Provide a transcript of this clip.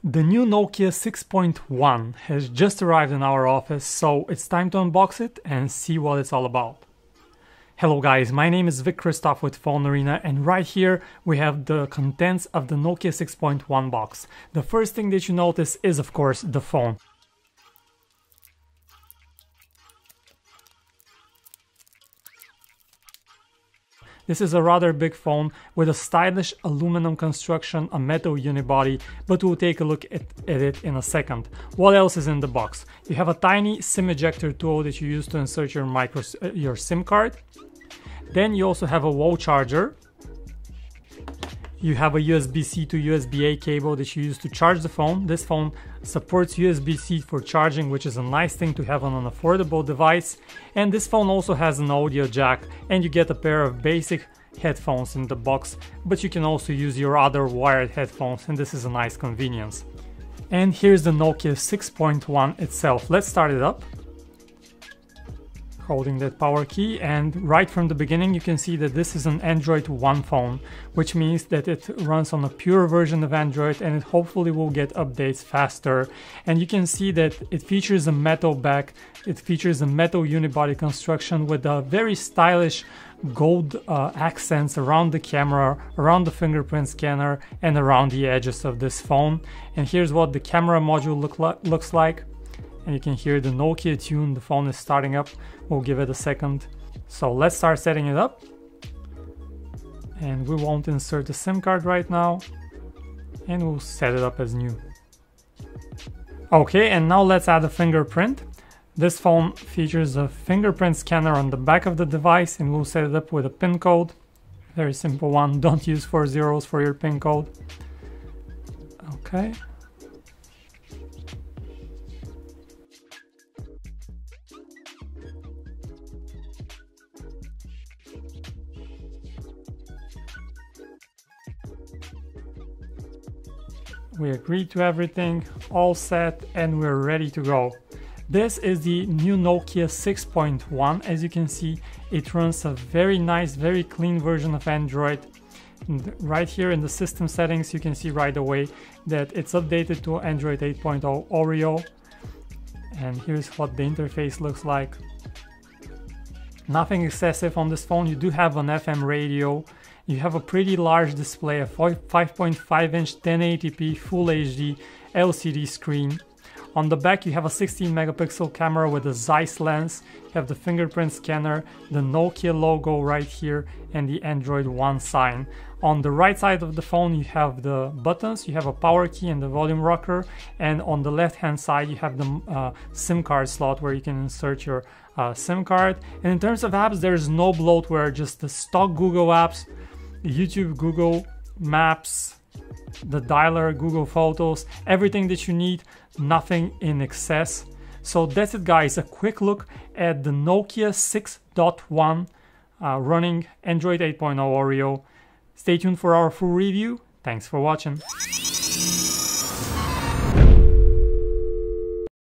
The new Nokia 6.1 has just arrived in our office, so it's time to unbox it and see what it's all about. Hello guys, my name is Vic Christoph with PhoneArena, and right here we have the contents of the Nokia 6.1 box. The first thing that you notice is of course the phone. This is a rather big phone with a stylish aluminum construction, a metal unibody, but we'll take a look at it in a second. What else is in the box? You have a tiny SIM ejector tool that you use to insert your SIM card. Then you also have a wall charger. You have a USB-C to USB-A cable that you use to charge the phone. This phone supports USB-C for charging, which is a nice thing to have on an affordable device. And this phone also has an audio jack, and you get a pair of basic headphones in the box, but you can also use your other wired headphones, and this is a nice convenience. And here's the Nokia 6.1 itself. Let's start it up. Holding that power key, and right from the beginning you can see that this is an Android One phone, which means that it runs on a pure version of Android, and it hopefully will get updates faster. And you can see that it features a metal back, it features a metal unibody construction with a very stylish gold accents around the camera, around the fingerprint scanner, and around the edges of this phone. And here's what the camera module looks like. And you can hear the Nokia tune. The phone is starting up. We'll give it a second. So let's start setting it up. And we won't insert the SIM card right now. And we'll set it up as new. Okay, and now let's add a fingerprint. This phone features a fingerprint scanner on the back of the device, and we'll set it up with a PIN code. Very simple one. Don't use 4 zeros for your PIN code. Okay. We agreed to everything, all set, and we're ready to go. This is the new Nokia 6.1. As you can see, it runs a very nice, very clean version of Android. And right here in the system settings, you can see right away that it's updated to Android 8.0 Oreo. And here's what the interface looks like. Nothing excessive on this phone. You do have an FM radio. You have a pretty large display, a 5.5-inch 1080p Full HD LCD screen. On the back you have a 16 megapixel camera with a Zeiss lens. You have the fingerprint scanner, the Nokia logo right here, and the Android One sign. On the right side of the phone you have the buttons, you have a power key and the volume rocker, and on the left hand side you have the SIM card slot where you can insert your SIM card. And in terms of apps, there's no bloatware, just the stock Google apps, YouTube, Google Maps, the dialer, Google Photos, everything that you need, nothing in excess. So that's it guys, a quick look at the Nokia 6.1 running Android 8.0 Oreo. Stay tuned for our full review. Thanks for watching.